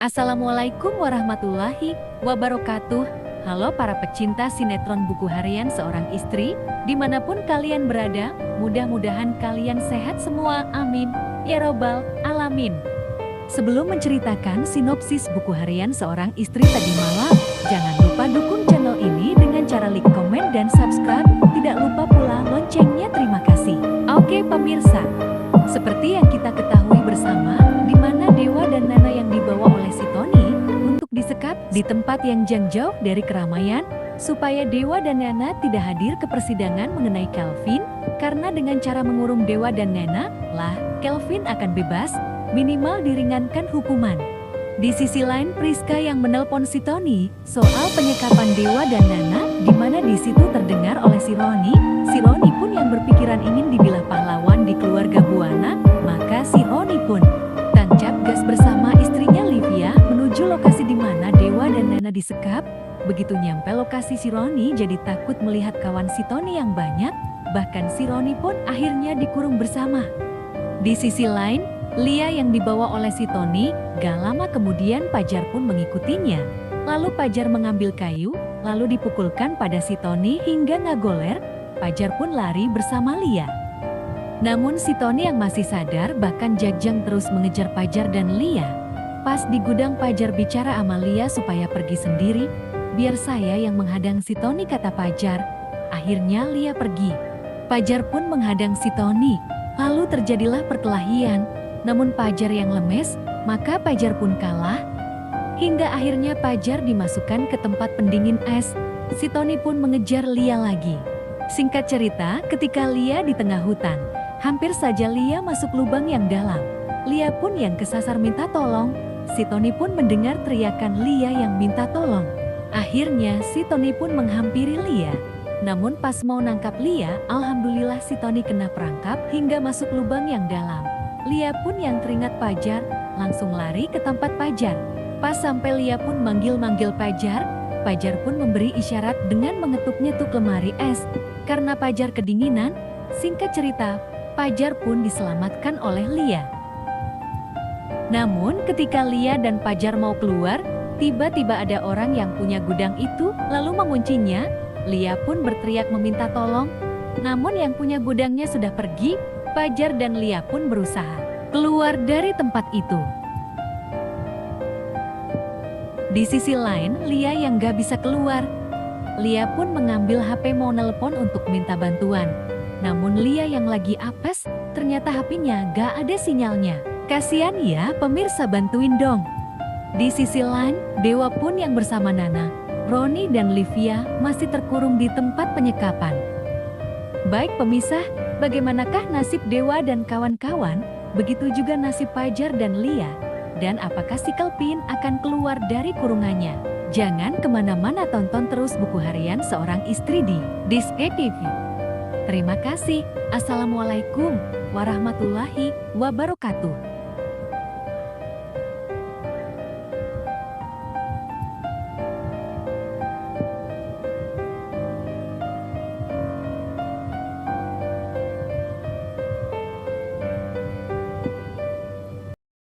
Assalamualaikum warahmatullahi wabarakatuh. Halo para pecinta sinetron buku harian seorang istri, dimanapun kalian berada, mudah-mudahan kalian sehat semua, amin, ya robbal alamin. Sebelum menceritakan sinopsis buku harian seorang istri tadi malam, jangan lupa dukung channel ini dengan cara like, komen, dan subscribe. Tidak lupa pula loncengnya, terima kasih. Oke pemirsa, seperti yang kita ketahui bersama, di mana Dewa dan Nana yang dibawa oleh si Tony untuk disekap di tempat yang jauh dari keramaian, supaya Dewa dan Nana tidak hadir ke persidangan mengenai Kelvin, karena dengan cara mengurung Dewa dan Nana, lah Kelvin akan bebas, minimal diringankan hukuman. Di sisi lain, Priska yang menelpon si Tony soal penyekapan Dewa dan Nana, di mana di situ terdengar oleh si Roni. Si Roni pun yang berpikiran ingin dibilah pahlawan di keluarga Buana, maka si Roni pun tancap gas bersama istrinya Livia menuju lokasi di mana Dewa dan Nana disekap. Begitu nyampe lokasi, si Roni jadi takut melihat kawan si Tony yang banyak, bahkan si Roni pun akhirnya dikurung bersama. Di sisi lain, Lia yang dibawa oleh si Tony, gak lama kemudian Pajar pun mengikutinya. Lalu Pajar mengambil kayu, lalu dipukulkan pada si Tony hingga ngagoler. Pajar pun lari bersama Lia. Namun si Tony yang masih sadar bahkan Jajang terus mengejar Pajar dan Lia. Pas di gudang, Pajar bicara sama Lia supaya pergi sendiri. Biar saya yang menghadang si Tony, kata Pajar. Akhirnya Lia pergi. Pajar pun menghadang si Tony. Lalu terjadilah perkelahian. Namun Pajar yang lemes, maka Pajar pun kalah. Hingga akhirnya Pajar dimasukkan ke tempat pendingin es. Si Tony pun mengejar Lia lagi. Singkat cerita, ketika Lia di tengah hutan, hampir saja Lia masuk lubang yang dalam. Lia pun yang kesasar minta tolong. Si Tony pun mendengar teriakan Lia yang minta tolong. Akhirnya si Tony pun menghampiri Lia. Namun pas mau nangkap Lia, alhamdulillah si Tony kena perangkap hingga masuk lubang yang dalam. Lia pun yang teringat Pajar, langsung lari ke tempat Pajar. Pas sampai Lia pun manggil-manggil Pajar, Pajar pun memberi isyarat dengan mengetuk-ngetuk lemari es. Karena Pajar kedinginan, singkat cerita, Pajar pun diselamatkan oleh Lia. Namun ketika Lia dan Pajar mau keluar, tiba-tiba ada orang yang punya gudang itu lalu menguncinya. Lia pun berteriak meminta tolong, namun yang punya gudangnya sudah pergi. Pajar dan Lia pun berusaha keluar dari tempat itu. Di sisi lain, Lia yang gak bisa keluar. Lia pun mengambil HP mau nelpon untuk minta bantuan. Namun Lia yang lagi apes, ternyata HP-nya gak ada sinyalnya. Kasian ya pemirsa, bantuin dong. Di sisi lain, Dewa pun yang bersama Nana, Roni dan Livia masih terkurung di tempat penyekapan. Baik pemirsa, bagaimanakah nasib Dewa dan kawan-kawan? Begitu juga nasib Pajar dan Lia. Dan apakah si Kelvin akan keluar dari kurungannya? Jangan kemana-mana, tonton terus buku harian seorang istri di Diske TV. Terima kasih. Assalamualaikum warahmatullahi wabarakatuh.